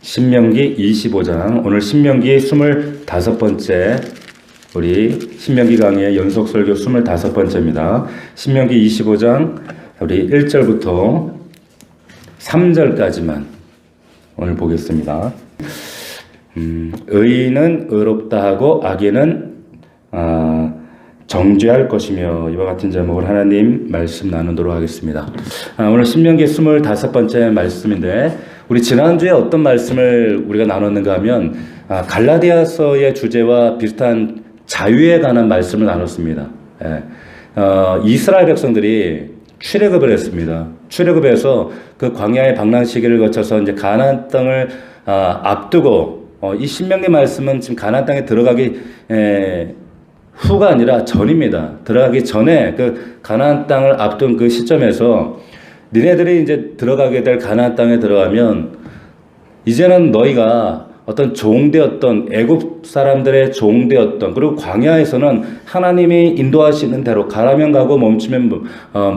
신명기 25장, 오늘 신명기 25번째, 우리 신명기 강의의 연속 설교 25번째입니다. 신명기 25장, 우리 1절부터 3절까지만 오늘 보겠습니다. 의인은 의롭다 하고 악인은 정죄할 것이며, 이와 같은 제목을 하나님 말씀 나누도록 하겠습니다. 오늘 신명기 25번째 말씀인데, 우리 지난주에 어떤 말씀을 우리가 나눴는가 하면 갈라디아서의 주제와 비슷한 자유에 관한 말씀을 나눴습니다. 이스라엘 백성들이 출애굽을 했습니다. 출애굽해서 그 광야의 방랑 시기를 거쳐서 이제 가나안 땅을 앞두고, 이 신명기 말씀은 지금 가나안 땅에 들어가기 후가 아니라 전입니다. 들어가기 전에 그 가나안 땅을 앞둔 그 시점에서 니네들이 이제 들어가게 될 가나안 땅에 들어가면 이제는 너희가 어떤 종되었던 애굽 사람들의 종되었던, 그리고 광야에서는 하나님이 인도하시는 대로 가라면 가고 멈추면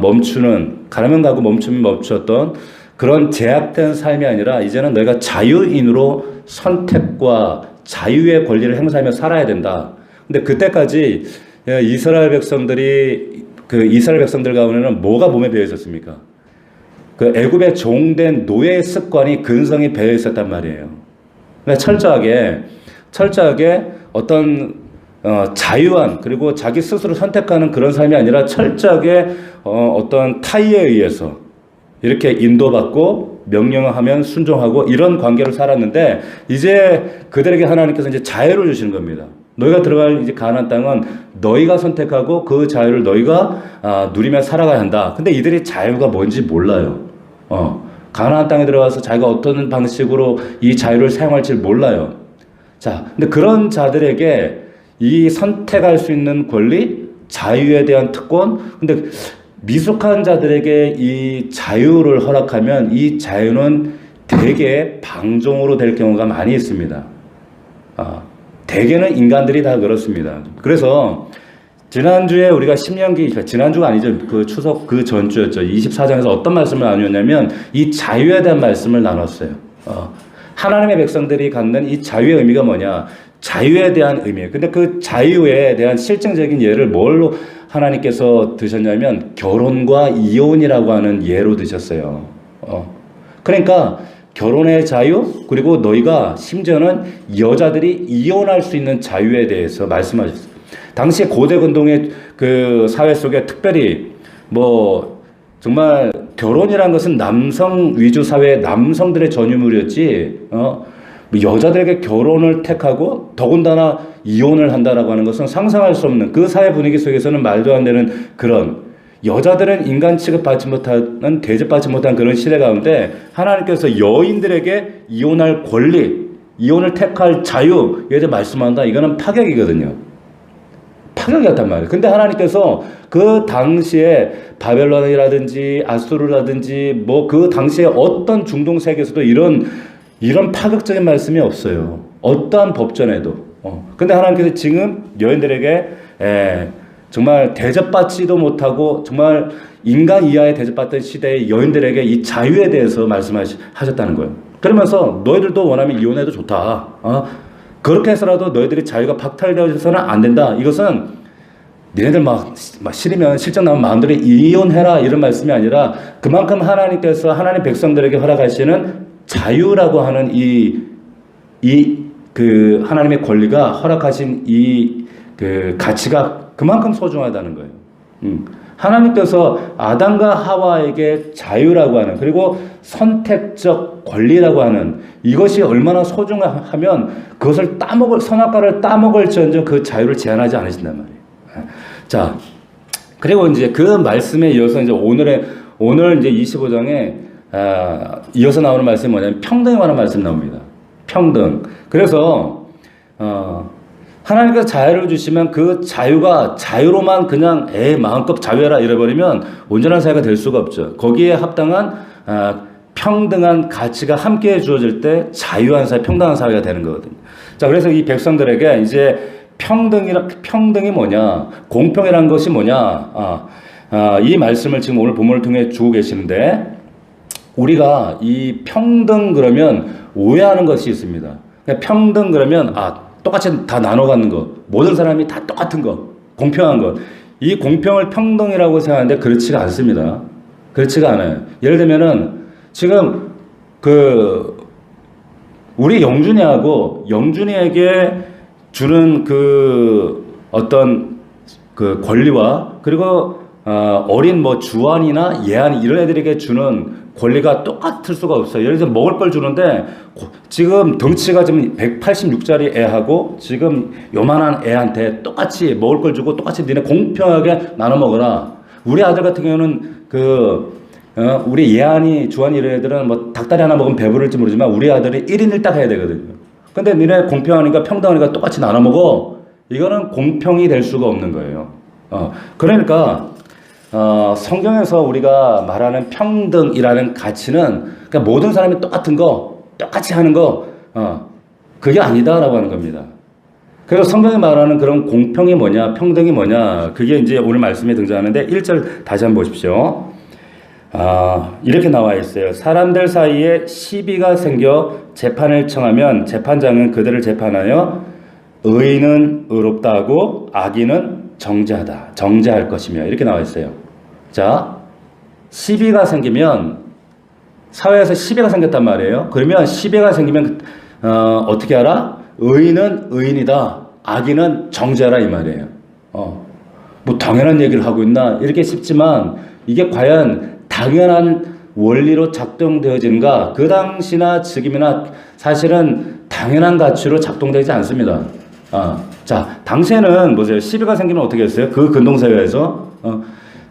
멈추는, 가라면 가고 멈추면 멈추었던 그런 제약된 삶이 아니라 이제는 너희가 자유인으로 선택과 자유의 권리를 행사하며 살아야 된다. 근데 그때까지 이스라엘 백성들 가운데는 뭐가 몸에 배어 있었습니까? 그 애굽의 종된 노예의 습관이 근성이 배어 있었단 말이에요. 그러니까 철저하게 어떤 자유한, 그리고 자기 스스로 선택하는 그런 삶이 아니라 철저하게 어떤 타의에 의해서 이렇게 인도받고 명령을 하면 순종하고 이런 관계를 살았는데, 이제 그들에게 하나님께서 이제 자유를 주시는 겁니다. 너희가 들어갈 이제 가나안 땅은 너희가 선택하고 그 자유를 너희가 누리며 살아가야 한다. 근데 이들이 자유가 뭔지 몰라요. 가나안 땅에 들어가서 자기가 어떤 방식으로 이 자유를 사용할지 몰라요. 자, 근데 그런 자들에게 이 선택할 수 있는 권리, 자유에 대한 특권, 근데 미숙한 자들에게 이 자유를 허락하면 이 자유는 대개 방종으로 될 경우가 많이 있습니다. 대개는 인간들이 다 그렇습니다. 그래서 지난주에 우리가 지난주가 아니죠. 그 추석 그 전주였죠. 24장에서 어떤 말씀을 나누었냐면 이 자유에 대한 말씀을 나눴어요. 하나님의 백성들이 갖는 이 자유의 의미가 뭐냐? 자유에 대한 의미예요. 근데 그 자유에 대한 실증적인 예를 뭘로 하나님께서 드셨냐면 결혼과 이혼이라고 하는 예로 드셨어요. 그러니까 결혼의 자유, 그리고 너희가 심지어는 여자들이 이혼할 수 있는 자유에 대해서 말씀하셨어요. 당시 고대 근동의 그 사회 속에 특별히 정말 결혼이라는 것은 남성 위주 사회의 남성들의 전유물이었지, 여자들에게 결혼을 택하고 더군다나 이혼을 한다라고 하는 것은 상상할 수 없는, 그 사회 분위기 속에서는 말도 안 되는 그런, 여자들은 인간 취급받지 못하는, 대접받지 못한 그런 시대 가운데 하나님께서 여인들에게 이혼할 권리, 이혼을 택할 자유에 대해 말씀한다. 이거는 파격이거든요. 파격이었단 말이에요. 근데 하나님께서 그 당시에 바벨론이라든지 아수르라든지 그 당시에 어떤 중동 세계에서도 이런 파격적인 말씀이 없어요. 어떠한 법전에도. 근데 하나님께서 지금 여인들에게 정말 대접받지도 못하고 정말 인간 이하의 대접받던 시대의 여인들에게 이 자유에 대해서 말씀하셨다는 거예요. 그러면서 너희들도 원하면 이혼해도 좋다. 그렇게 해서라도 너희들이 자유가 박탈되어서는 안 된다. 이것은 니네들 싫으면 실적 나면 마음대로 이혼해라 이런 말씀이 아니라, 그만큼 하나님께서 하나님 백성들에게 허락하시는 자유라고 하는 그 하나님의 권리가 허락하신 그 가치가 그만큼 소중하다는 거예요. 하나님께서 아담과 하와에게 자유라고 하는, 그리고 선택적 권리라고 하는 이것이 얼마나 소중하면 그것을 선악과를 따먹을지언정 그 자유를 제한하지 않으신단 말이에요. 자, 그리고 이제 그 말씀에 이어서 이제 오늘 이제 25장에 이어서 나오는 말씀이 뭐냐면 평등에 관한 말씀 나옵니다. 평등. 그래서 하나님께서 자유를 주시면 그 자유가 자유로만 그냥 마음껏 자유해라 이래버리면 온전한 사회가 될 수가 없죠. 거기에 합당한 평등한 가치가 함께 주어질 때 자유한 사회, 평등한 사회가 되는 거거든요. 자, 그래서 이 백성들에게 이제 평등이 뭐냐, 공평이라는 것이 뭐냐, 이 말씀을 지금 오늘 본문을 통해 주고 계시는데, 우리가 이 평등 그러면 오해하는 것이 있습니다. 그러니까 평등 그러면 똑같이 다 나눠 갖는 거, 모든 사람이 다 똑같은 거, 공평한 것. 이 공평을 평등이라고 생각하는데 그렇지가 않습니다. 그렇지가 않아요. 예를 들면은 지금 우리 영준이하고 영준이에게 주는 어떤 권리와 그리고 어린 주한이나 예한 이런 애들에게 주는 권리가 똑같을 수가 없어요. 예를 들어 먹을 걸 주는데 지금 덩치가 지금 186짜리 애하고 지금 요만한 애한테 똑같이 먹을 걸 주고 똑같이 니네 공평하게 나눠 먹어라. 우리 아들 같은 경우는 우리 예한이 주한이 이런 애들은 닭다리 하나 먹으면 배부를지 모르지만 우리 아들이 1인 1닭 해야 되거든요. 근데 니네 공평하니까 평등하니까 똑같이 나눠 먹어. 이거는 공평이 될 수가 없는 거예요. 그러니까 성경에서 우리가 말하는 평등이라는 가치는 그러니까 모든 사람이 똑같은 거, 똑같이 하는 거, 그게 아니다라고 하는 겁니다. 그래서 성경이 말하는 그런 공평이 뭐냐, 평등이 뭐냐, 그게 이제 오늘 말씀에 등장하는데 1절 다시 한번 보십시오. 이렇게 나와 있어요. 사람들 사이에 시비가 생겨 재판을 청하면 재판장은 그들을 재판하여 의인은 의롭다 하고 악인은 정죄할 것이며 이렇게 나와 있어요. 자, 시비가 생기면 사회에서 시비가 생겼단 말이에요. 그러면 시비가 생기면 어떻게 하라? 의인은 의인이다. 악인은 정죄하라 이 말이에요. 당연한 얘기를 하고 있나? 이렇게 싶지만 이게 과연 당연한 원리로 작동되어지는가? 그 당시나 지금이나 사실은 당연한 가치로 작동되지 않습니다. 자, 당시에는 보세요. 시비가 생기면 어떻게 했어요? 그 근동사회에서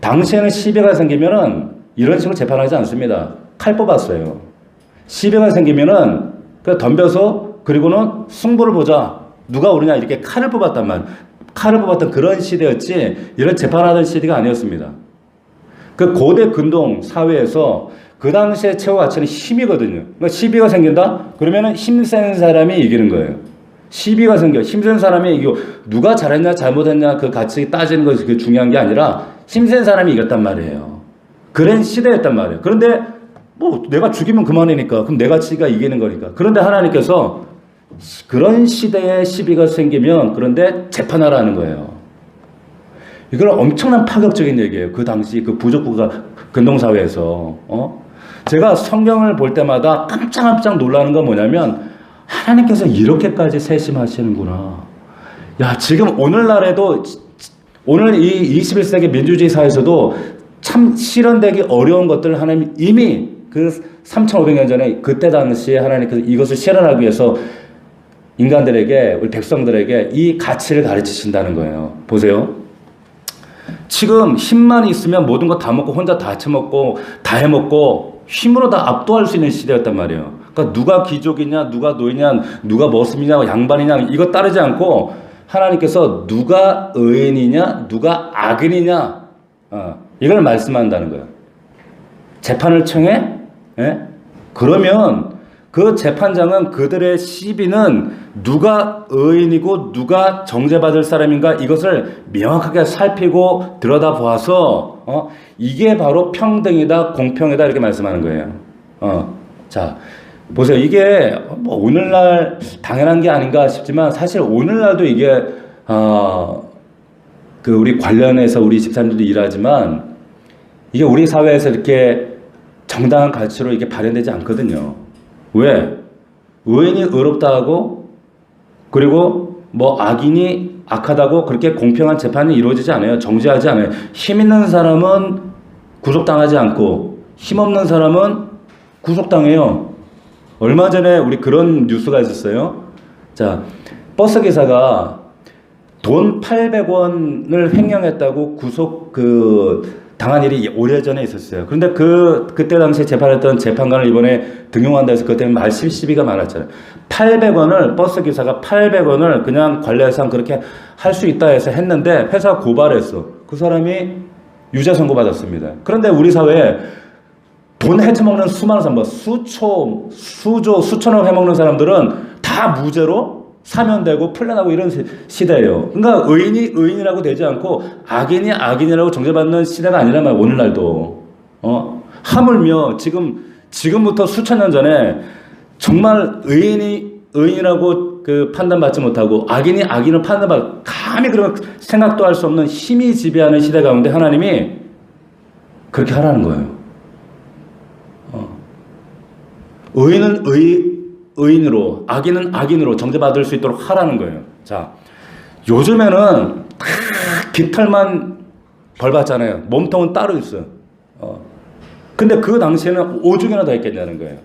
당시에는 시비가 생기면은 이런 식으로 재판하지 않습니다. 칼 뽑았어요. 시비가 생기면은 덤벼서 그리고는 승부를 보자. 누가 오르냐 이렇게 칼을 뽑았단 말이에요. 칼을 뽑았던 그런 시대였지 이런 재판하던 시대가 아니었습니다. 고대 근동 사회에서 그 당시에 최고 가치는 힘이거든요. 그러니까 시비가 생긴다? 그러면은 힘센 사람이 이기는 거예요. 시비가 생겨. 힘센 사람이 이기고 누가 잘했냐 잘못했냐 그 가치 따지는 것이 그게 중요한 게 아니라 힘센 사람이 이겼단 말이에요. 그런 시대였단 말이에요. 그런데 내가 죽이면 그만이니까 그럼 내 가치가 이기는 거니까. 그런데 하나님께서 그런 시대에 시비가 생기면 그런데 재판하라는 거예요. 이건 엄청난 파격적인 얘기예요. 그 당시 그 부족국가 근동사회에서. 제가 성경을 볼 때마다 깜짝깜짝 놀라는 건 뭐냐면 하나님께서 이렇게까지 세심하시는구나. 야, 지금 오늘날에도 오늘 이 21세기 민주주의 사회에서도 참 실현되기 어려운 것들을 하나님이 이미 그 3,500년 전에 그때 당시에 하나님께서 이것을 실현하기 위해서 인간들에게 우리 백성들에게 이 가치를 가르치신다는 거예요. 보세요. 지금 힘만 있으면 모든 거 다 먹고 혼자 다 처먹고 다 해먹고 힘으로 다 압도할 수 있는 시대였단 말이에요. 그러니까 누가 귀족이냐 누가 노예냐 누가 머슴이냐 양반이냐 이거 따르지 않고 하나님께서 누가 의인이냐 누가 악인이냐 이걸 말씀한다는 거예요. 재판을 청해? 예? 그러면 그 재판장은 그들의 시비는 누가 의인이고 누가 정죄받을 사람인가 이것을 명확하게 살피고 들여다보아서 이게 바로 평등이다 공평이다 이렇게 말씀하는 거예요. 자 보세요. 이게 오늘날 당연한 게 아닌가 싶지만 사실 오늘날도 이게 우리 관련해서 우리 집사님들도 일하지만 이게 우리 사회에서 이렇게 정당한 가치로 이게 발현되지 않거든요. 왜? 의인이 의롭다 하고 그리고 악인이 악하다고 그렇게 공평한 재판이 이루어지지 않아요. 정죄하지 않아요. 힘 있는 사람은 구속당하지 않고 힘 없는 사람은 구속당해요. 얼마 전에 우리 그런 뉴스가 있었어요. 자, 버스 기사가 돈 800원을 횡령했다고 당한 일이 오래전에 있었어요. 그런데 그때 당시에 재판했던 재판관을 이번에 등용한다 해서 그것 때문에 시비가 많았잖아요. 800원을, 버스기사가 800원을 그냥 관례상 그렇게 할 수 있다 해서 했는데 회사가 고발했어. 그 사람이 유죄 선고받았습니다. 그런데 우리 사회에 돈 헤쳐먹는 수많은 사람, 수천억 해먹는 사람들은 다 무죄로 사면되고 풀려나고 이런 시대예요. 그러니까 의인이 의인이라고 되지 않고 악인이 악인이라고 정죄받는 시대가 아니란 말이에요. 오늘날도. 하물며 지금 지금부터 수천 년 전에 정말 의인이라고 그 판단받지 못하고 악인을 판단받고 감히 그런 생각도 할 수 없는 힘이 지배하는 시대 가운데 하나님이 그렇게 하라는 거예요. 의인은 의인으로, 악인은 악인으로 정죄받을 수 있도록 하라는 거예요. 자, 요즘에는 다 깃털만 벌 받잖아요. 몸통은 따로 있어요. 근데 그 당시에는 오죽이나 더 했겠냐는 거예요.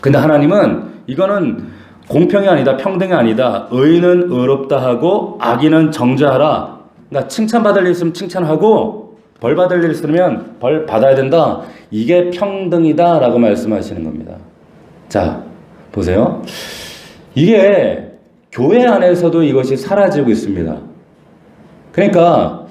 근데 하나님은 이거는 공평이 아니다, 평등이 아니다. 의인은 의롭다 하고 악인은 정죄하라. 그러니까 칭찬받을 일 있으면 칭찬하고 벌 받을 일 있으면 벌 받아야 된다. 이게 평등이다라고 말씀하시는 겁니다. 자, 보세요. 이게 교회 안에서도 이것이 사라지고 있습니다. 그러니까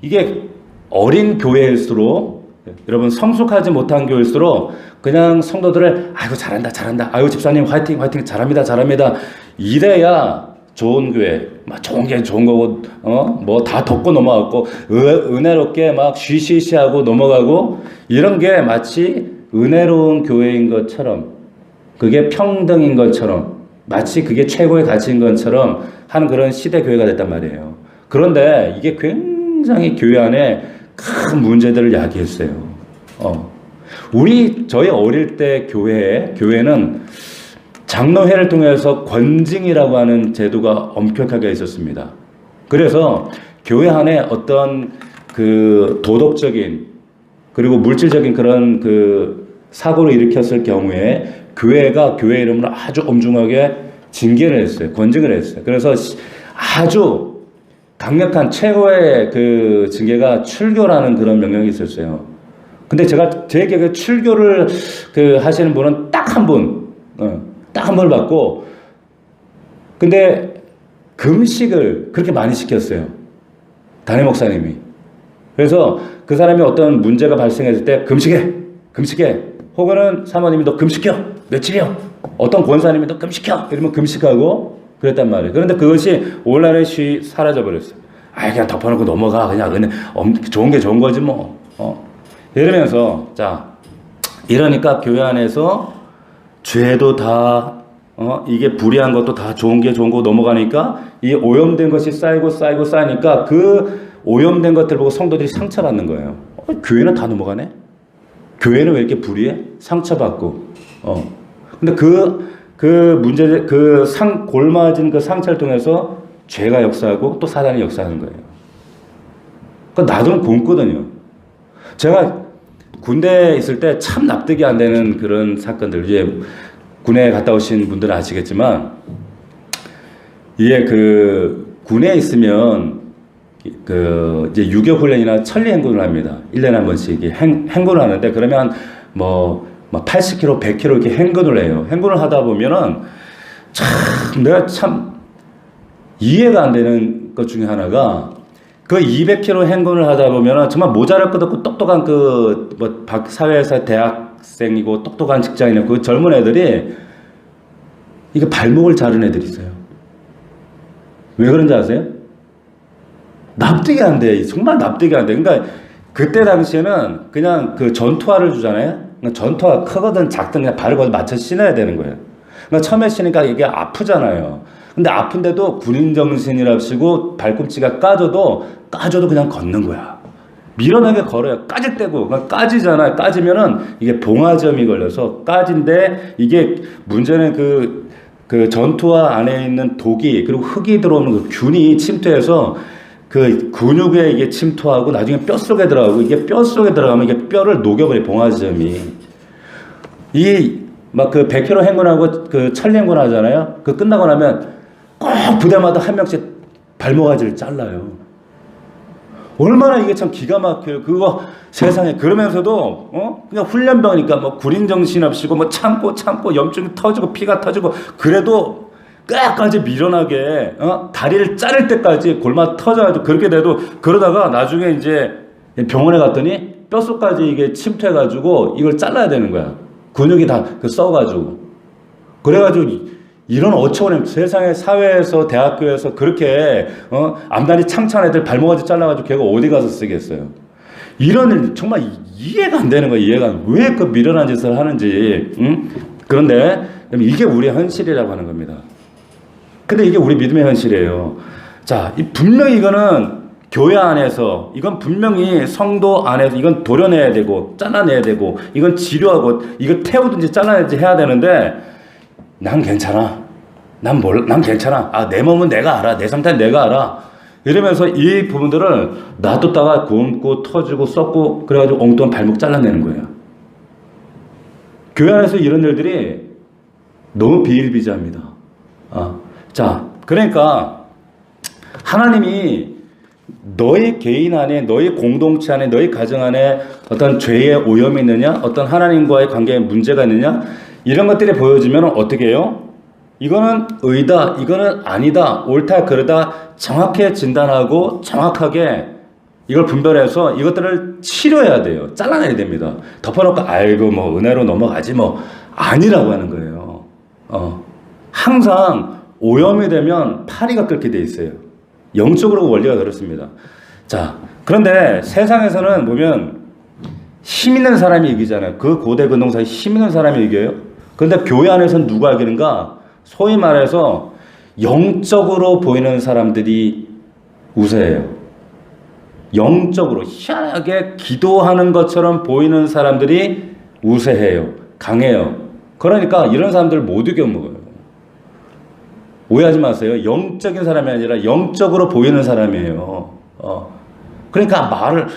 이게 어린 교회일수록, 여러분 성숙하지 못한 교회일수록 그냥 성도들을 아이고 잘한다 잘한다, 아이고 집사님 화이팅 화이팅, 잘합니다 잘합니다, 이래야 좋은 교회, 막 좋은 게 좋은 거고, 뭐 다 덮고 넘어갔고 은혜롭게 막 쉬쉬쉬하고 넘어가고, 이런 게 마치 은혜로운 교회인 것처럼, 그게 평등인 것처럼, 마치 그게 최고의 가치인 것처럼 하는 그런 시대 교회가 됐단 말이에요. 그런데 이게 굉장히 교회 안에 큰 문제들을 야기했어요. 저희 어릴 때 교회는 장로회를 통해서 권징이라고 하는 제도가 엄격하게 있었습니다. 그래서 교회 안에 어떤 그 도덕적인 그리고 물질적인 그런 그 사고를 일으켰을 경우에 교회가 교회 이름으로 아주 엄중하게 징계를 했어요. 권징을 했어요. 그래서 아주 강력한 최고의 그 징계가 출교라는 그런 명령이 있었어요. 근데 제 기억에 출교를 그 하시는 분은 딱 한 분, 딱 한 번을 받고, 근데 금식을 그렇게 많이 시켰어요. 담임 목사님이. 그래서 그 사람이 어떤 문제가 발생했을 때 금식해. 혹은 사모님이 너 금식혀. 며칠이요. 어떤 권사님이 너 금식혀. 이러면 금식하고 그랬단 말이에요. 그런데 그것이 오늘날에 사라져버렸어요. 그냥 덮어놓고 넘어가. 그냥 은혜, 좋은 게 좋은 거지 뭐. 이러면서, 자, 이러니까 교회 안에서 죄도 다, 이게 불의한 것도 다 좋은 게 좋은 거 넘어가니까 이 오염된 것이 쌓이니까 그 오염된 것들 보고 성도들이 상처받는 거예요. 교회는 다 넘어가네? 교회는 왜 이렇게 불의해? 상처받고. 근데 골맞은 그 상처를 통해서 죄가 역사하고 또 사단이 역사하는 거예요. 그러니까 나도 굶거든요. 제가 군대에 있을 때 참 납득이 안 되는 그런 사건들, 이제 군에 갔다 오신 분들은 아시겠지만, 이게 그 군에 있으면 그 이제 유격 훈련이나 천리 행군을 합니다. 1년에 한 번씩 행군을 하는데, 그러면 뭐 80km, 100km 이렇게 행군을 해요. 행군을 하다 보면은 내가 참 이해가 안 되는 것 중에 하나가, 그 200km 행군을 하다 보면은 정말 모자랄 것 없고 똑똑한 사회에서 대학생이고 똑똑한 직장인이고 그 젊은 애들이 이게 발목을 자른 애들이 있어요. 왜 그런지 아세요? 납득이 안 돼. 정말 납득이 안 돼. 그러니까 그때 당시에는 그냥 그 전투화를 주잖아요. 그러니까 전투화 크거든 작든 그냥 발을 거기서 맞춰 신어야 되는 거예요. 그러니까 처음에 신으니까 이게 아프잖아요. 근데 아픈데도 군인 정신이랍시고 발꿈치가 까져도 그냥 걷는 거야. 밀어내게 걸어요. 까질 때고. 그러니까 까지잖아요. 까지면은 이게 봉화점이 걸려서 까진데, 이게 문제는 그 전투화 안에 있는 독이, 그리고 흙이 들어오는 그 균이 침투해서 그 근육에 이게 침투하고 나중에 뼈 속에 들어가고, 이게 뼈 속에 들어가면 이게 뼈를 녹여버려, 봉화점이. 막 그 100km 행군하고 그 천리 행군 하잖아요. 그 끝나고 나면 꼭 부대마다 한 명씩 발목아지를 잘라요. 얼마나 이게 참 기가 막혀요. 그거 세상에. 그러면서도 그냥 훈련병이니까 뭐 군인 정신 없이고 뭐 참고 염증이 터지고 피가 터지고, 그래도 끝까지 밀어나게 다리를 자를 때까지 골마 터져가지고 그렇게 돼도, 그러다가 나중에 이제 병원에 갔더니 뼛속까지 이게 침투해가지고 이걸 잘라야 되는 거야. 근육이 다 써가지고. 그래가지고 이런 어처구니, 세상에 사회에서 대학교에서 그렇게 앞다리 창창한 애들 발목까지 잘라가지고 걔가 어디 가서 쓰겠어요. 이런 일 정말 이해가 안 되는 거야. 이해가 왜 그 미련한 짓을 하는지. 응? 그런데 이게 우리의 현실이라고 하는 겁니다. 근데 이게 우리 믿음의 현실이에요. 자, 분명히 이거는 교회 안에서, 이건 분명히 성도 안에서 이건 도려내야 되고 잘라내야 되고 이건 치료하고 이거 태우든지 잘라내든지 해야 되는데 난 괜찮아. 난 괜찮아. 아, 내 몸은 내가 알아. 내 상태는 내가 알아. 이러면서 이 부분들을 놔뒀다가 굶고 터지고 썩고 그래가지고 엉뚱한 발목 잘라내는 거예요. 교회 안에서 이런 일들이 너무 비일비재합니다. 자, 그러니까 하나님이 너희 개인 안에, 너희 공동체 안에, 너희 가정 안에 어떤 죄의 오염이 있느냐, 어떤 하나님과의 관계에 문제가 있느냐, 이런 것들이 보여지면 어떻게 해요? 이거는 의다, 이거는 아니다, 옳다, 그르다 정확하게 진단하고 정확하게 이걸 분별해서 이것들을 치료해야 돼요. 잘라내야 됩니다. 덮어놓고 아이고 뭐 은혜로 넘어가지 뭐 아니라고 하는 거예요. 항상 오염이 되면 파리가 끓게 돼 있어요. 영적으로 원리가 그렇습니다. 자, 그런데 세상에서는 보면 힘 있는 사람이 이기잖아요. 그 고대 근동사에 힘 있는 사람이 이겨요. 그런데 교회 안에서는 누가 이기는가? 소위 말해서 영적으로 보이는 사람들이 우세해요. 영적으로 희한하게 기도하는 것처럼 보이는 사람들이 우세해요. 강해요. 그러니까 이런 사람들 못 이겨먹어요. 오해하지 마세요. 영적인 사람이 아니라 영적으로 보이는 사람이에요. 그러니까 말을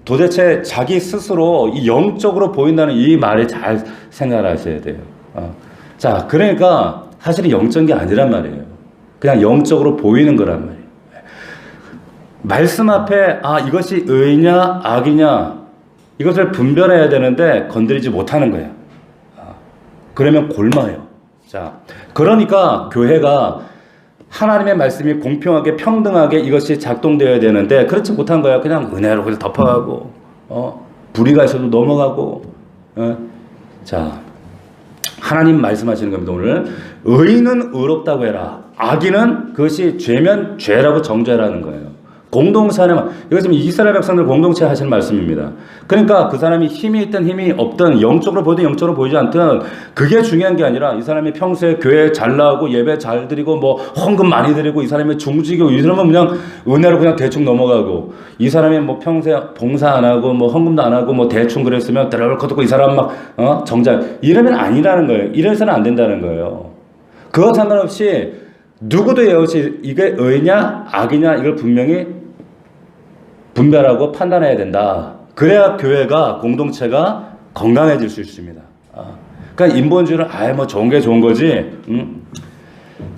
도대체 자기 스스로 이 영적으로 보인다는 이 말을 잘 생각하셔야 돼요. 자, 그러니까 사실은 영적인 게 아니란 말이에요. 그냥 영적으로 보이는 거란 말이에요. 말씀 앞에 이것이 의냐 악이냐 이것을 분별해야 되는데 건드리지 못하는 거야. 그러면 골마요. 자, 그러니까 교회가 하나님의 말씀이 공평하게 평등하게 이것이 작동되어야 되는데 그렇지 못한 거야. 그냥 은혜로 그냥 덮어가고 불의가 있어도 넘어가고. 자, 하나님 말씀하시는 겁니다. 오늘 의인은 의롭다고 해라. 악인은 그것이 죄면 죄라고 정죄하라는 거예요. 공동체 안에만. 이거 지금 이스라엘 백성들 공동체 하시는 말씀입니다. 그러니까 그 사람이 힘이 있든 힘이 없든 영적으로 보이든 영적으로 보이지 않든 그게 중요한 게 아니라 이 사람이 평소에 교회 잘 나오고 예배 잘 드리고 뭐 헌금 많이 드리고 이 사람이 중직이고 이 사람은 그냥 은혜로 그냥 대충 넘어가고 이 사람이 뭐 평소에 봉사 안 하고 뭐 헌금도 안 하고 뭐 대충 그랬으면 드러블 듣고 이 사람 막 정작 이러면 아니라는 거예요. 이래서는 안 된다는 거예요. 그거 상관없이 누구도 역시 이게 의냐 악이냐 이걸 분명히 분별하고 판단해야 된다. 그래야 교회가 공동체가 건강해질 수 있습니다. 그러니까 인본주의를 뭐 좋은 게 좋은 거지.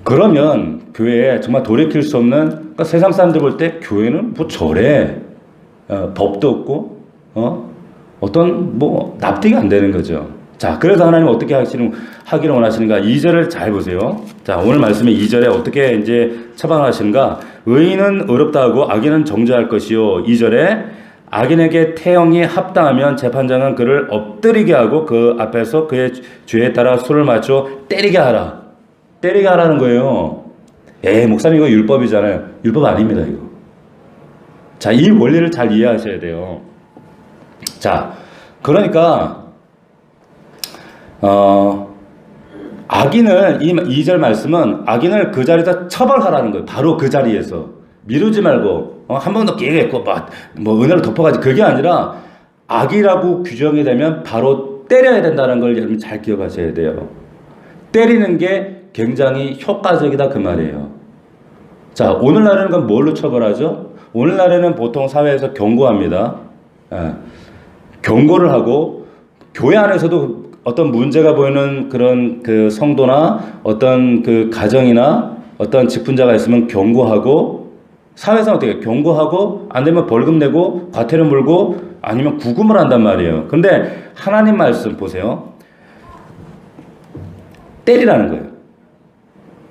그러면 교회에 정말 돌이킬 수 없는 그러니까 세상 사람들 볼 때 교회는 뭐 저래 법도 없고 어떤 뭐 납득이 안 되는 거죠. 자, 그래서 하나님 어떻게 하기를 원하시는가? 2절을 잘 보세요. 자, 오늘 말씀에 2절에 어떻게 이제 처방을 하시는가? 의인은 의롭다 하고 악인은 정죄할 것이요. 2절에 악인에게 태형이 합당하면 재판장은 그를 엎드리게 하고 그 앞에서 그의 죄에 따라 수를 맞춰 때리게 하라. 때리게 하라는 거예요. 목사님 이거 율법이잖아요. 율법 아닙니다, 이거. 자, 이 원리를 잘 이해하셔야 돼요. 자, 그러니까 악인을 이 2절 말씀은 악인을 그 자리에서 처벌하라는 거예요. 바로 그 자리에서 미루지 말고 한 번 더 기회가 있고 뭐 은혜로 덮어가지 그게 아니라 악이라고 규정이 되면 바로 때려야 된다는 걸 여러분 잘 기억하셔야 돼요. 때리는 게 굉장히 효과적이다 그 말이에요. 자, 오늘날에는 그럼 뭘로 처벌하죠? 오늘날에는 보통 사회에서 경고합니다. 경고를 하고 교회 안에서도 어떤 문제가 보이는 그런 그 성도나 어떤 그 가정이나 어떤 직분자가 있으면 경고하고 사회에서는 어떻게 경고하고 안 되면 벌금 내고 과태료 물고 아니면 구금을 한단 말이에요. 그런데 하나님 말씀 보세요. 때리라는 거예요.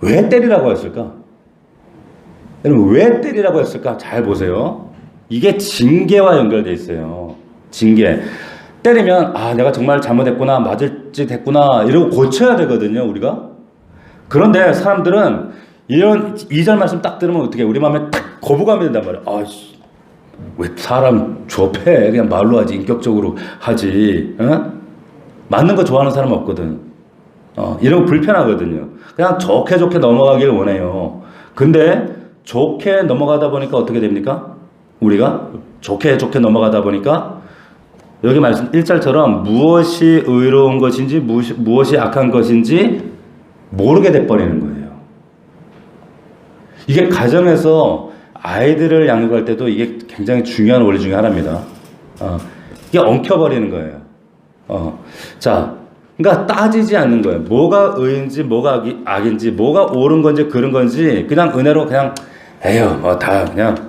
왜 때리라고 했을까? 여러분 왜 때리라고 했을까? 잘 보세요. 이게 징계와 연결되어 있어요. 징계. 때리면 내가 정말 잘못했구나 맞을 짓 했구나 이러고 고쳐야 되거든요 우리가. 그런데 사람들은 이런 2절 말씀 딱 들으면 어떻게 우리 마음에 딱 거부감이 든단 말이에요. 왜 사람 좁혀? 그냥 말로 하지, 인격적으로 하지. 어? 맞는 거 좋아하는 사람 없거든. 이런 거 불편하거든요. 그냥 좋게 좋게 넘어가길 원해요. 근데 좋게 넘어가다 보니까 어떻게 됩니까? 우리가 좋게 좋게 넘어가다 보니까 여기 말씀 1절처럼 무엇이 의로운 것인지 무엇이 악한 것인지 모르게 돼버리는 거예요. 이게 가정에서 아이들을 양육할 때도 이게 굉장히 중요한 원리 중에 하나입니다. 이게 엉켜버리는 거예요. 자, 그러니까 따지지 않는 거예요. 뭐가 의인지 뭐가 악인지 뭐가 옳은 건지 그른 건지 그냥 은혜로 그냥 에휴 뭐 다 그냥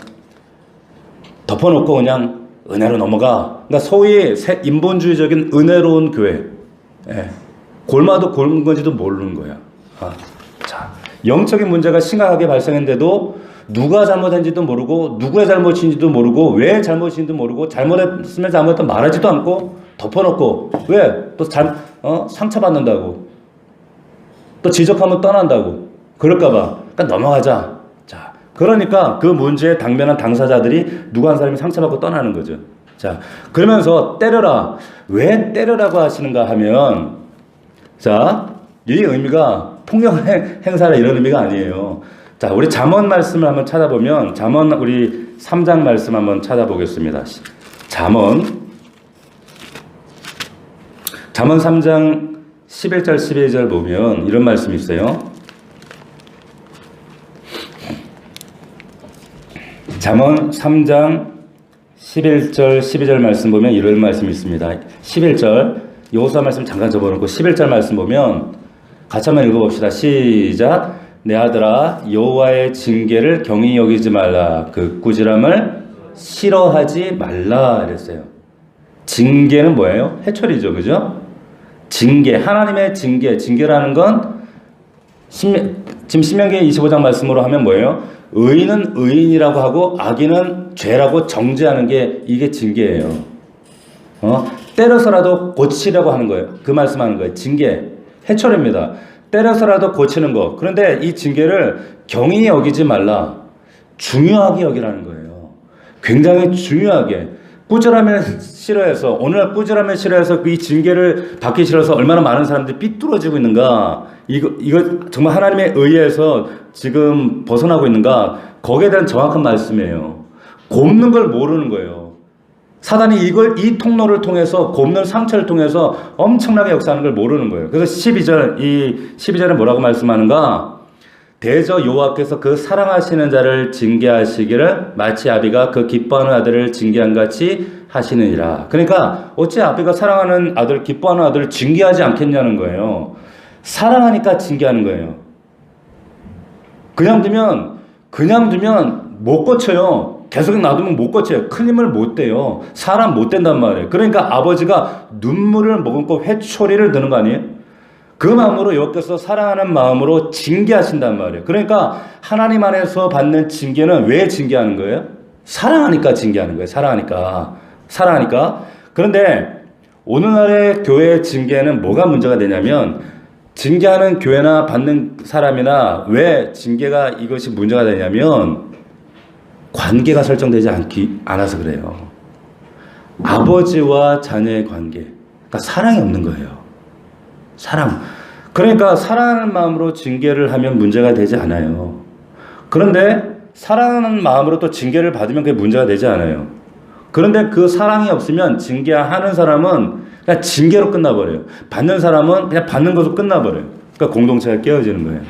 덮어놓고 그냥 은혜로 넘어가. 그러니까 소위 인본주의적인 은혜로운 교회. 예. 골마도 골문 건지도 모르는 거야. 자, 영적인 문제가 심각하게 발생했는데도 누가 잘못했는지도 모르고 누구의 잘못인지도 모르고 왜 잘못인지도 모르고 잘못했으면 잘못했다 말하지도 않고 덮어놓고 왜 또 상처받는다고 또 지적하면 떠난다고 그럴까봐 그러니까 넘어가자. 자, 그러니까 그 문제에 당면한 당사자들이 누구 한 사람이 상처받고 떠나는 거죠. 자, 그러면서 때려라. 왜 때려라고 하시는가 하면 자, 이 의미가 폭력을 행사라 이런 의미가 아니에요. 자, 우리 잠언 말씀을 한번 찾아보면 잠언 우리 3장 말씀 한번 찾아보겠습니다. 잠언 3장 11절 12절 보면 이런 말씀이 있어요. 잠언 3장 11절 12절 말씀 보면 이런 말씀이 있습니다. 11절 여호수아 말씀 잠깐 접어놓고 11절 말씀 보면 같이 한번 읽어봅시다. 시작. 내 아들아 여호와의 징계를 경히 여기지 말라. 그 꾸지람을 싫어하지 말라 이랬어요. 징계는 뭐예요? 해초리죠. 그죠? 징계, 하나님의 징계라는 건 지금 신명기 25장 말씀으로 하면 뭐예요? 의인은 의인이라고 하고 악인은 죄라고 정죄하는 게 이게 징계예요. 때려서라도 고치라고 하는 거예요. 그 말씀하는 거예요. 징계, 해초리입니다. 때려서라도 고치는 거. 그런데 이 징계를 경히 여기지 말라. 중요하게 여기라는 거예요. 굉장히 중요하게. 꾸지람을 싫어해서 오늘날 꾸지람을 싫어해서 이 징계를 받기 싫어서 얼마나 많은 사람들이 삐뚤어지고 있는가. 이거 정말 하나님의 의에서 지금 벗어나고 있는가. 거기에 대한 정확한 말씀이에요. 곱는 걸 모르는 거예요. 사단이 이 통로를 통해서 곱는 상처를 통해서 엄청나게 역사하는 걸 모르는 거예요. 그래서 12절에 뭐라고 말씀하는가? 대저 여호와께서 그 사랑하시는 자를 징계하시기를 마치 아비가 그 기뻐하는 아들을 징계한 같이 하시느니라. 그러니까 어찌 아비가 사랑하는 아들, 기뻐하는 아들을 징계하지 않겠냐는 거예요. 사랑하니까 징계하는 거예요. 그냥 두면 못 고쳐요. 계속 놔두면 못 고쳐요. 큰 힘을 못 대요. 사람 못 된단 말이에요. 그러니까 아버지가 눈물을 머금고 회초리를 드는 거 아니에요? 그 마음으로 여호와께서 사랑하는 마음으로 징계하신단 말이에요. 그러니까 하나님 안에서 받는 징계는 왜 징계하는 거예요? 사랑하니까 징계하는 거예요. 사랑하니까. 그런데 오늘날의 교회의 징계는 뭐가 문제가 되냐면 징계하는 교회나 받는 사람이나 왜 징계가 이것이 문제가 되냐면 관계가 설정되지 않아서 그래요. 아버지와 자녀의 관계. 그러니까 사랑이 없는 거예요. 사랑. 그러니까 사랑하는 마음으로 징계를 하면 문제가 되지 않아요. 그런데 사랑하는 마음으로 또 징계를 받으면 그게 문제가 되지 않아요. 그런데 그 사랑이 없으면 징계하는 사람은 그냥 징계로 끝나버려요. 받는 사람은 그냥 받는 것으로 끝나버려요. 그러니까 공동체가 깨어지는 거예요.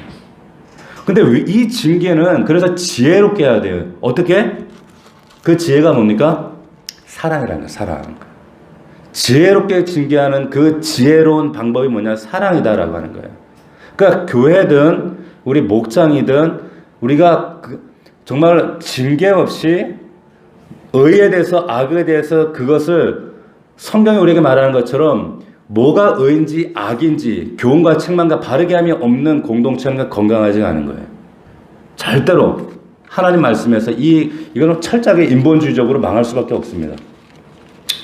근데 이 징계는 그래서 지혜롭게 해야 돼요. 어떻게? 그 지혜가 뭡니까? 사랑이라는 거예요. 사랑. 지혜롭게 징계하는 그 지혜로운 방법이 뭐냐? 사랑이다라고 하는 거예요. 그러니까 교회든 우리 목장이든 우리가 정말 징계 없이 의에 대해서 악에 대해서 그것을 성경이 우리에게 말하는 것처럼 뭐가 의인지 악인지 교훈과 책망과 바르게 함이 없는 공동체는 건강하지 않은 거예요. 절대로 하나님 말씀에서 이거는 철저하게 인본주의적으로 망할 수밖에 없습니다.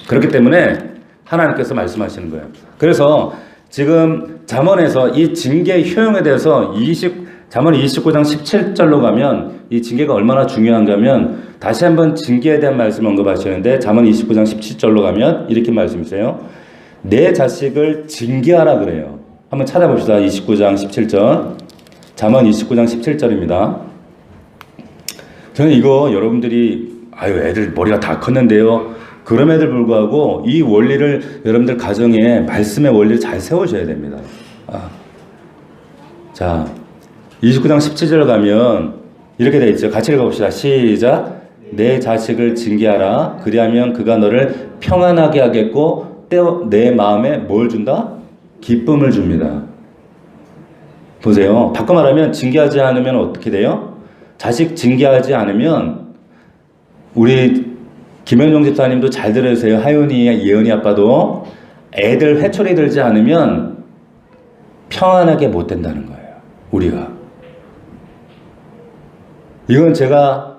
그렇기 때문에 하나님께서 말씀하시는 거예요. 그래서 지금 잠언에서 이 징계의 효용에 대해서 잠언 29장 17절로 가면 이 징계가 얼마나 중요한가 하면 다시 한번 징계에 대한 말씀을 언급하시는데 잠언 29장 17절로 가면 이렇게 말씀이세요. 내 자식을 징계하라 그래요. 한번 찾아봅시다. 29장 17절. 잠언 29장 17절입니다. 저는 이거 여러분들이 아유 애들 머리가 다 컸는데요. 그럼에도 불구하고 이 원리를 여러분들 가정에 말씀의 원리를 잘 세우셔야 됩니다. 자, 29장 17절 가면 이렇게 돼 있죠. 같이 읽어봅시다. 시작. 내 자식을 징계하라. 그리하면 그가 너를 평안하게 하겠고 내 마음에 뭘 준다? 기쁨을 줍니다. 보세요. 바꿔 말하면 징계하지 않으면 어떻게 돼요? 자식 징계하지 않으면 우리 김현종 집사님도 잘 들으세요. 하윤이, 예은이 아빠도 애들 회초리 들지 않으면 평안하게 못 된다는 거예요. 우리가. 이건 제가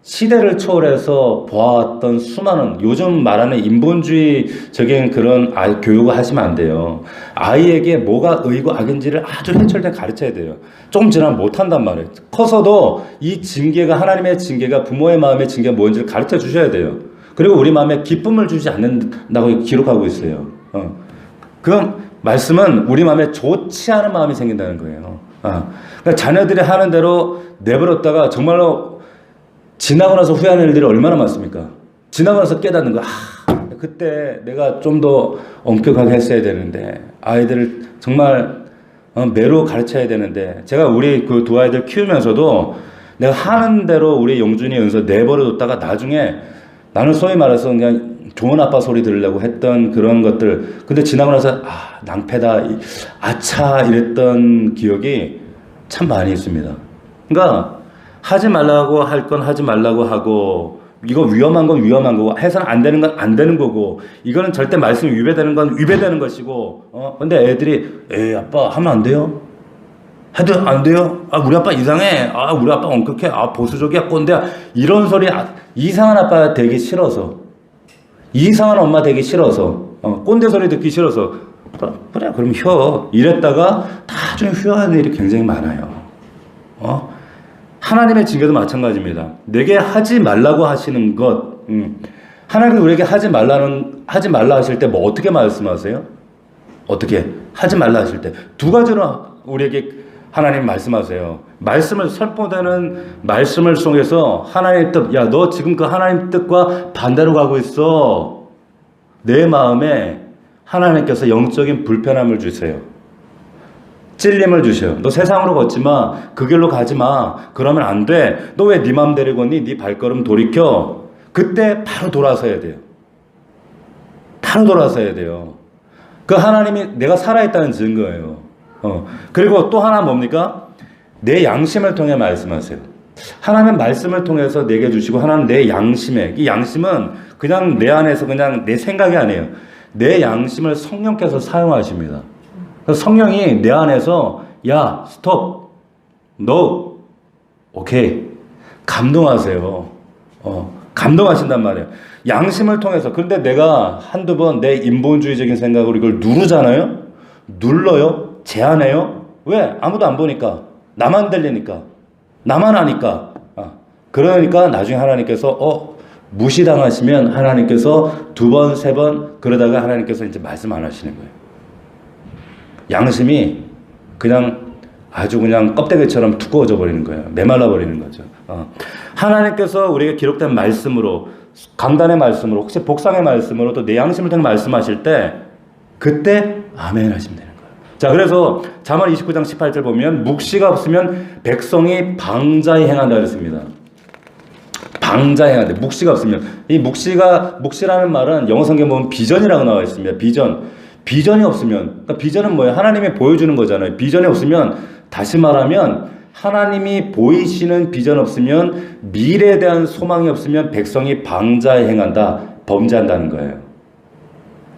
시대를 초월해서 보아왔던 수많은 요즘 말하는 인본주의적인 그런 교육을 하시면 안 돼요. 아이에게 뭐가 의고 악인지를 아주 해철되게 가르쳐야 돼요. 조금 지나면 못한단 말이에요. 커서도 이 징계가 하나님의 징계가 부모의 마음의 징계가 뭔지를 가르쳐 주셔야 돼요. 그리고 우리 마음에 기쁨을 주지 않는다고 기록하고 있어요. 그 말씀은 우리 마음에 좋지 않은 마음이 생긴다는 거예요. 그러니까 자녀들이 하는 대로 내버렸다가 정말로 지나고 나서 후회하는 일들이 얼마나 많습니까? 지나고 나서 깨닫는 거, 그때 내가 좀 더 엄격하게 했어야 되는데, 아이들을 정말 매로 가르쳐야 되는데, 제가 우리 그 두 아이들 키우면서도 내가 하는 대로 우리 영준이 연서 내버려뒀다가 나중에 나는 소위 말해서 그냥 좋은 아빠 소리 들으려고 했던 그런 것들, 근데 지나고 나서 낭패다, 아차 이랬던 기억이 참 많이 있습니다. 그러니까 하지 말라고 할 건 하지 말라고 하고, 이거 위험한 건 위험한 거고, 해서는 안 되는 건 안 되는 거고, 이거는 절대 말씀이 위배되는 건 위배되는 것이고, 근데 애들이, 아빠 하면 안 돼요? 해도 안 돼요? 우리 아빠 이상해. 우리 아빠 엄격해. 보수적이야. 꼰대야. 이런 소리, 이상한 아빠 되기 싫어서, 이상한 엄마 되기 싫어서, 꼰대 소리 듣기 싫어서, 그래, 그럼 휴. 이랬다가 나중에 휴하는 일이 굉장히 많아요. 하나님의 징계도 마찬가지입니다. 내게 하지 말라고 하시는 것, 하나님이 우리에게 하지 말라 하실 때 뭐 어떻게 말씀하세요? 어떻게 하지 말라 하실 때 두 가지로 우리에게 하나님 말씀하세요. 말씀을 선포되는 말씀을 통해서 하나님의 뜻, 야, 너 지금 그 하나님 뜻과 반대로 가고 있어. 내 마음에 하나님께서 영적인 불편함을 주세요. 찔림을 주셔요. 너 세상으로 걷지 마. 그 길로 가지 마. 그러면 안 돼. 너 왜 네 마음대로 걷니? 네 발걸음 돌이켜. 그때 바로 돌아서야 돼요. 바로 돌아서야 돼요. 그 하나님이 내가 살아있다는 증거예요. 그리고 또 하나 뭡니까? 내 양심을 통해 말씀하세요. 하나님 말씀을 통해서 내게 주시고, 하나님 내 양심에, 이 양심은 그냥 내 안에서 그냥 내 생각이 아니에요. 내 양심을 성령께서 사용하십니다. 그래서 성령이 내 안에서 야, 스톱, no, 오케이, 감동하세요. 감동하신단 말이에요. 양심을 통해서. 그런데 내가 한두 번 내 인본주의적인 생각으로 이걸 누르잖아요. 눌러요. 제한해요. 왜? 아무도 안 보니까. 나만 들리니까. 나만 아니까. 그러니까 나중에 하나님께서 무시당하시면 하나님께서 두 번, 세 번 그러다가 하나님께서 이제 말씀 안 하시는 거예요. 양심이 그냥 아주 그냥 껍데기처럼 두꺼워져 버리는 거예요. 메말라 버리는 거죠. 하나님께서 우리에게 기록된 말씀으로, 강단의 말씀으로, 혹시 복상의 말씀으로 또 내 양심을 통해 말씀하실 때 그때 아멘 하시면 되는 거예요. 자, 그래서 잠언 29장 18절 보면 묵시가 없으면 백성이 방자히 행한다 그랬습니다. 방자히 행한다. 묵시가 없으면. 이 묵시라는 말은 영어 성경 보면 비전이라고 나와 있습니다. 비전이 없으면, 그러니까 비전은 뭐예요? 하나님이 보여주는 거잖아요. 비전이 없으면, 다시 말하면 하나님이 보이시는 비전 없으면, 미래에 대한 소망이 없으면 백성이 방자에 행한다, 범죄한다는 거예요.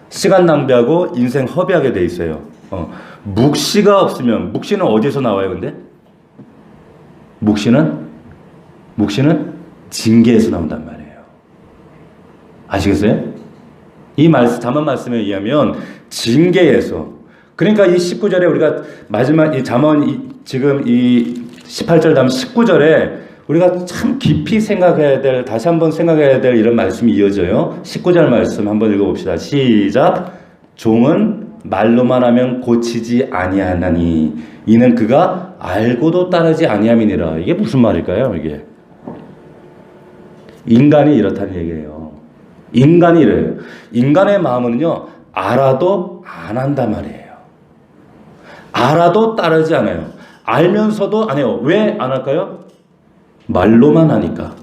시간 낭비하고 인생 허비하게 돼 있어요. 묵시가 없으면, 묵시는 어디서 나와요? 근데 묵시는 징계에서 나온단 말이에요. 아시겠어요? 이 잠언 말씀에 의하면 징계에서, 그러니까 이 19절에 우리가 마지막 이 잠언 지금 이 18절 다음 19절에 우리가 참 깊이 생각해야 될, 다시 한번 생각해야 될 이런 말씀이 이어져요. 19절 말씀 한번 읽어봅시다. 시작. 종은 말로만 하면 고치지 아니하나니 이는 그가 알고도 따르지 아니함이니라. 이게 무슨 말일까요? 이게 인간이 이렇다는 얘기예요. 인간이 이래요. 인간의 마음은요, 알아도 안 한단 말이에요. 알아도 따르지 않아요. 알면서도 안 해요. 왜 안 할까요? 말로만 하니까.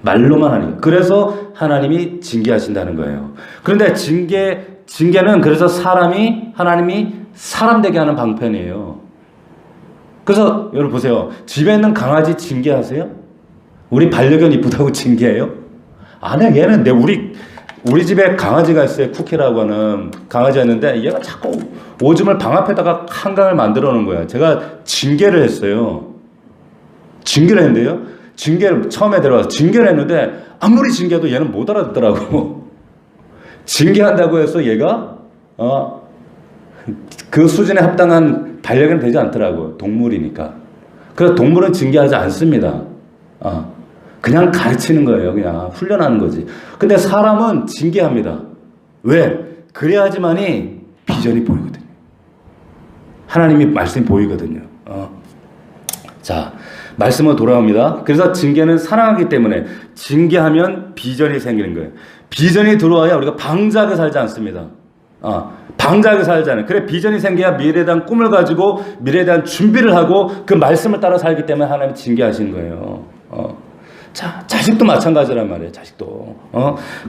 말로만 하니까. 그래서 하나님이 징계하신다는 거예요. 그런데 징계는 그래서 하나님이 사람 되게 하는 방편이에요. 그래서 여러분 보세요. 집에 있는 강아지 징계하세요? 우리 반려견 이쁘다고 징계해요? 안 해요. 얘는 우리 집에 강아지가 있어요. 쿠키라고 하는 강아지가 있는데 얘가 자꾸 오줌을 방 앞에다가 한강을 만들어 놓은 거야. 제가 징계를 했어요. 징계를 했는데요. 징계를 처음에 들어가서 징계를 했는데 아무리 징계해도 얘는 못 알아듣더라고. 징계한다고 해서 얘가 그 수준에 합당한 반려견이 되지 않더라고. 동물이니까. 그래서 동물은 징계하지 않습니다. 그냥 가르치는 거예요. 그냥 훈련하는 거지. 근데 사람은 징계합니다. 왜? 그래야지만이 비전이 보이거든요. 하나님이 말씀이 보이거든요. 자, 말씀으로 돌아옵니다. 그래서 징계는 사랑하기 때문에 징계하면 비전이 생기는 거예요. 비전이 들어와야 우리가 방자하게 살지 않습니다. 방자하게 살지 않아요. 그래, 비전이 생겨야 미래에 대한 꿈을 가지고 미래에 대한 준비를 하고 그 말씀을 따라 살기 때문에 하나님이 징계하신 거예요. 자, 자식도 마찬가지란 말이에요. 자식도.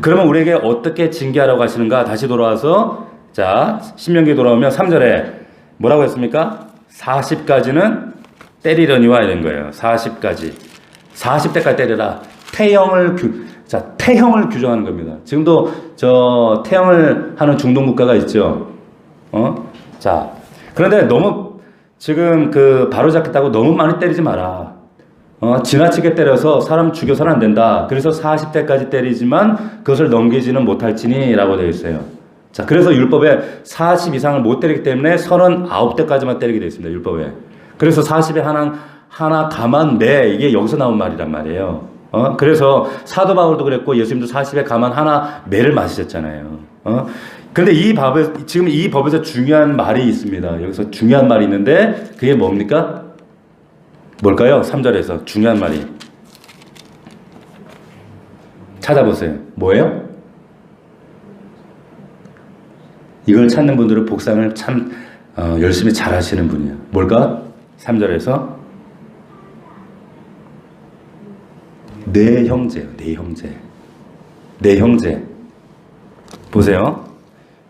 그러면 우리에게 어떻게 징계하라고 하시는가? 다시 돌아와서 자, 신명기에 돌아오면 3절에 뭐라고 했습니까? 40까지는 때리려니와 이런 거예요. 40까지. 40대까지 때려라. 태형을 규정하는 겁니다. 지금도 태형을 하는 중동 국가가 있죠. 자, 그런데 너무 지금 바로잡겠다고 너무 많이 때리지 마라. 지나치게 때려서 사람 죽여서는 안 된다. 그래서 40대까지 때리지만 그것을 넘기지는 못할지니라고 되어 있어요. 자, 그래서 율법에 40 이상을 못 때리기 때문에 39대까지만 때리게 되어 있습니다. 율법에. 그래서 40에 하나 가만 내, 이게 여기서 나온 말이란 말이에요. 그래서 사도 바울도 그랬고 예수님도 40에 가만 하나 매를 마시셨잖아요. 근데 지금 이 법에서 중요한 말이 있습니다. 여기서 중요한 말이 있는데 그게 뭡니까? 뭘까요? 3절에서 중요한 말이. 찾아보세요. 뭐예요? 이걸 찾는 분들은 복상을 참 열심히 잘 하시는 분이에요. 뭘까? 3절에서 내 형제요. 내 형제. 보세요.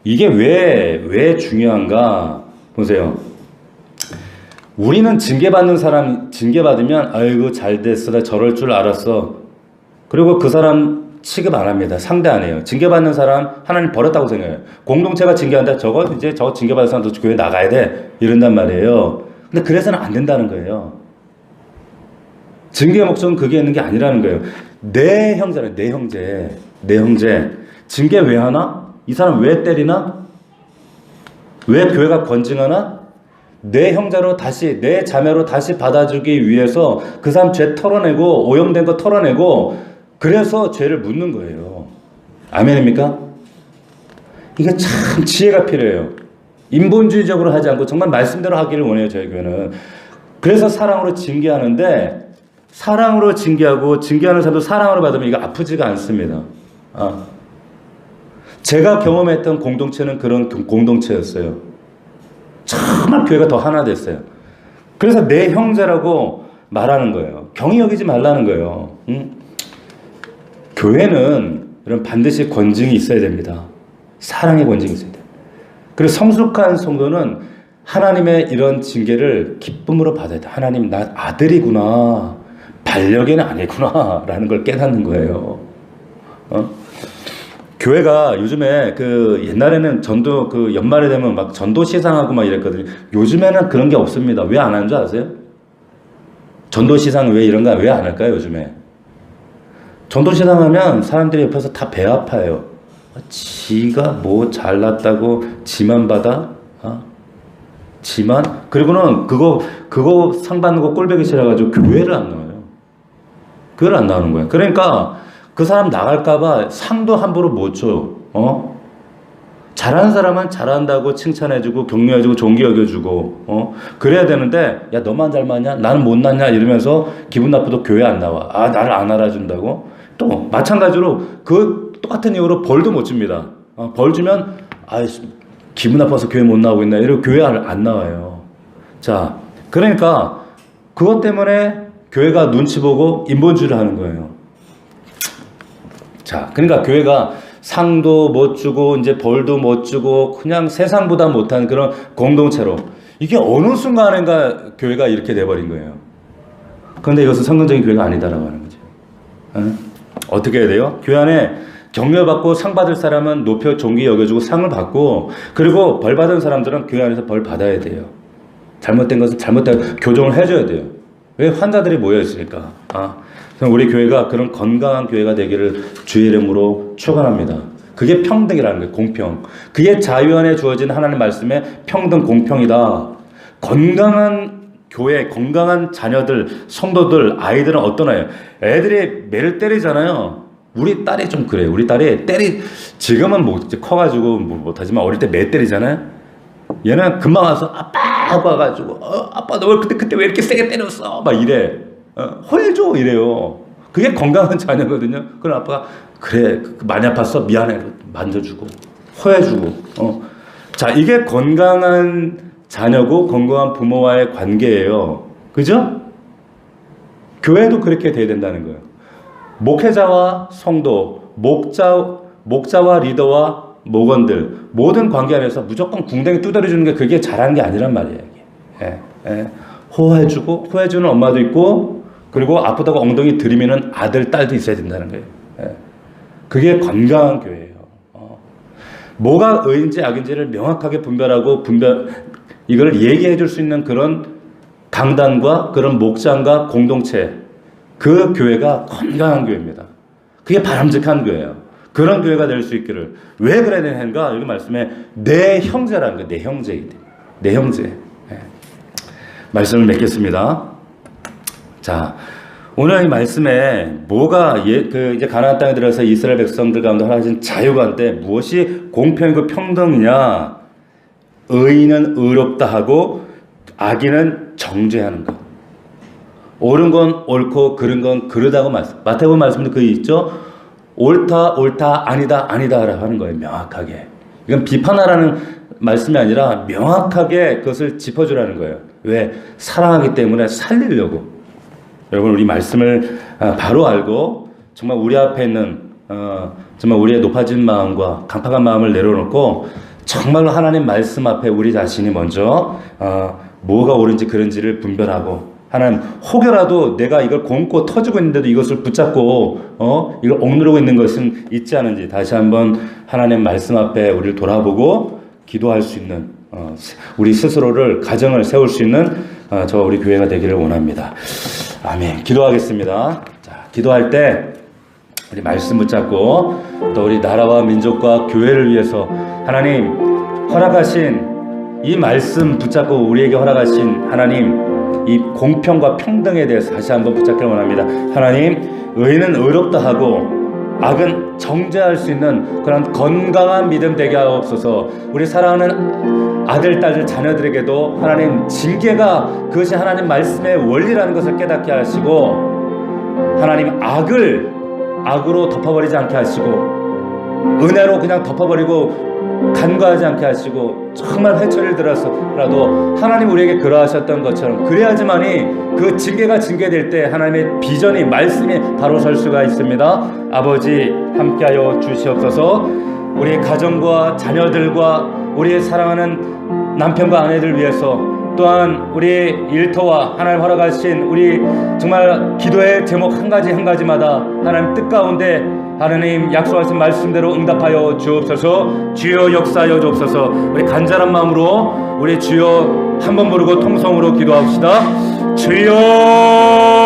이게 왜 중요한가? 보세요. 우리는 징계받으면 아이고 잘 됐어. 나 저럴 줄 알았어. 그리고 그 사람 취급 안 합니다. 상대 안 해요. 징계받는 사람 하나님 버렸다고 생각해요. 공동체가 징계한다. 저거 징계받은 사람도 교회 나가야 돼. 이런단 말이에요. 근데 그래서는 안 된다는 거예요. 징계의 목적은 그게 있는 게 아니라는 거예요. 내 형제는 내 형제. 징계 왜 하나? 이 사람 왜 때리나? 왜 교회가 권징하나? 내 형제로 다시, 내 자매로 다시 받아주기 위해서 그 사람 죄 털어내고 오염된 거 털어내고 그래서 죄를 묻는 거예요. 아멘입니까? 이게 참 지혜가 필요해요. 인본주의적으로 하지 않고 정말 말씀대로 하기를 원해요. 저희 교회는. 그래서 사랑으로 징계하는데 사랑으로 징계하고 징계하는 사람도 사랑으로 받으면 이거 아프지가 않습니다. 제가 경험했던 공동체는 그런 공동체였어요. 정말 교회가 더 하나 됐어요. 그래서 내 형제라고 말하는 거예요. 경히 여기지 말라는 거예요. 교회는 이런 반드시 권징이 있어야 됩니다. 사랑의 권징이 있어야 돼요. 그리고 성숙한 성도는 하나님의 이런 징계를 기쁨으로 받아야 돼. 하나님, 나 아들이구나. 반려견은 아니구나. 라는 걸 깨닫는 거예요. 교회가 요즘에 옛날에는 전도 연말에 되면 막 전도 시상하고 막 이랬거든요. 요즘에는 그런 게 없습니다. 왜 안 하는 줄 아세요? 전도 시상 왜 이런 거 왜 안 할까요, 요즘에? 전도 시상하면 사람들이 옆에서 다 배 아파요. 지가 뭐 잘났다고 지만 받아? 지만? 그리고는 그거 상 받는 거 꼴보기 싫어가지고 교회를 안 나와요. 그걸 안 나오는 거예요. 그러니까 그 사람 나갈까봐 상도 함부로 못 줘. 잘하는 사람은 잘한다고 칭찬해주고 격려해주고 존귀 여겨주고 그래야 되는데 야 너만 잘 맞냐? 나는 못났냐? 이러면서 기분 나쁘도 교회 안 나와. 아 나를 안 알아준다고? 또 마찬가지로 그 똑같은 이유로 벌도 못 줍니다. 벌 주면 아 기분 나빠서 교회 못 나오고 있나 이러고 교회 안 나와요. 자 그러니까 그것 때문에 교회가 눈치 보고 인본주의를 하는 거예요. 자 그러니까 교회가 상도 못 주고 이제 벌도 못 주고 그냥 세상보다 못한 그런 공동체로 이게 어느 순간인가 교회가 이렇게 돼버린 거예요. 그런데 이것은 성경적인 교회가 아니다라고 하는 거죠. 어떻게 해야 돼요? 교회 안에 격려받고 상 받을 사람은 높여 존귀 여겨주고 상을 받고 그리고 벌 받은 사람들은 교회 안에서 벌 받아야 돼요. 잘못된 것은 잘못된 교정을 해줘야 돼요. 왜? 환자들이 모여 있으니까. 우리 교회가 그런 건강한 교회가 되기를 주의 이름으로 축원합니다. 그게 평등이라는 거예요. 공평. 그게 자유 안에 주어진 하나님의 말씀에 평등 공평이다. 건강한 교회, 건강한 자녀들, 성도들, 아이들은 어떤 아이예요? 애들이 매를 때리잖아요. 우리 딸이 좀 그래요. 우리 딸이 지금은 커가지고 못하지만 어릴 때 매 때리잖아요. 얘는 금방 와서 아빠 와가지고 아빠 너 그때 왜 이렇게 세게 때렸어? 막 이래. 호해줘 이래요. 그게 건강한 자녀거든요. 그럼 아빠가 그래 많이 아팠어 미안해 만져주고 호해주고 자 이게 건강한 자녀고 건강한 부모와의 관계예요. 그죠? 교회도 그렇게 돼야 된다는 거예요. 목회자와 성도, 목자와 리더와 목원들 모든 관계 안에서 무조건 궁뎅이 두드려주는 게 그게 잘하는 게 아니란 말이에요. 이게. 호해주는 엄마도 있고 그리고 아프다고 엉덩이 들이미는 아들, 딸도 있어야 된다는 거예요. 그게 건강한 교회예요. 뭐가 의인지 악인지를 명확하게 분별하고 이걸 얘기해 줄 수 있는 그런 강단과 그런 목장과 공동체 그 교회가 건강한 교회입니다. 그게 바람직한 교회예요. 그런 교회가 될 수 있기를. 왜 그래야 되는가? 여기 말씀에 내 형제라는 거예요. 내 형제이들. 내 형제. 말씀을 맺겠습니다. 자, 오늘 이 말씀에 뭐가 이제 가나안 땅에 들어서 이스라엘 백성들 가운데 하나님 자유가 한데 무엇이 공평이고 평등이냐? 의인은 의롭다 하고 악인은 정죄하는 것. 옳은 건 옳고 그른 건 그르다고 마태복음 말씀도 그 있죠. 옳다 아니다라고 하는 거예요. 명확하게. 이건 비판하라는 말씀이 아니라 명확하게 그것을 짚어주라는 거예요. 왜? 사랑하기 때문에 살리려고. 여러분 우리 말씀을 바로 알고 정말 우리 앞에 있는 정말 우리의 높아진 마음과 강팍한 마음을 내려놓고 정말로 하나님 말씀 앞에 우리 자신이 먼저 뭐가 옳은지 그른지를 분별하고 하나님 혹여라도 내가 이걸 곪고 터지고 있는데도 이것을 붙잡고 이걸 억누르고 있는 것은 있지 않은지 다시 한번 하나님 말씀 앞에 우리를 돌아보고 기도할 수 있는 우리 스스로를 가정을 세울 수 있는 저 우리 교회가 되기를 원합니다. 아멘. 기도하겠습니다. 자, 기도할 때 우리 말씀 붙잡고 또 우리 나라와 민족과 교회를 위해서 하나님 허락하신 이 말씀 붙잡고 우리에게 허락하신 하나님 이 공평과 평등에 대해서 다시 한번 붙잡기를 원합니다. 하나님 의인은 의롭다 하고 악은 정죄할 수 있는 그런 건강한 믿음 되게 하옵소서. 우리 사랑하는 아들, 딸들, 자녀들에게도 하나님 징계가 그것이 하나님 말씀의 원리라는 것을 깨닫게 하시고 하나님 악으로 덮어버리지 않게 하시고 은혜로 그냥 덮어버리고 간과하지 않게 하시고 정말 회초리를 들어서라도 하나님 우리에게 그러하셨던 것처럼 그래야지만이 그 징계가 징계될 때 하나님의 비전이 말씀이 바로 설 수가 있습니다. 아버지 함께하여 주시옵소서. 우리 가정과 자녀들과 우리의 사랑하는 남편과 아내들 위해서 또한 우리 일터와 하나님 허락하신 우리 정말 기도의 제목 한 가지마다 하나님 뜻 가운데 하나님 약속하신 말씀대로 응답하여 주옵소서. 주여 역사하여 주옵소서. 우리 간절한 마음으로 우리 주여 한번 부르고 통성으로 기도합시다. 주여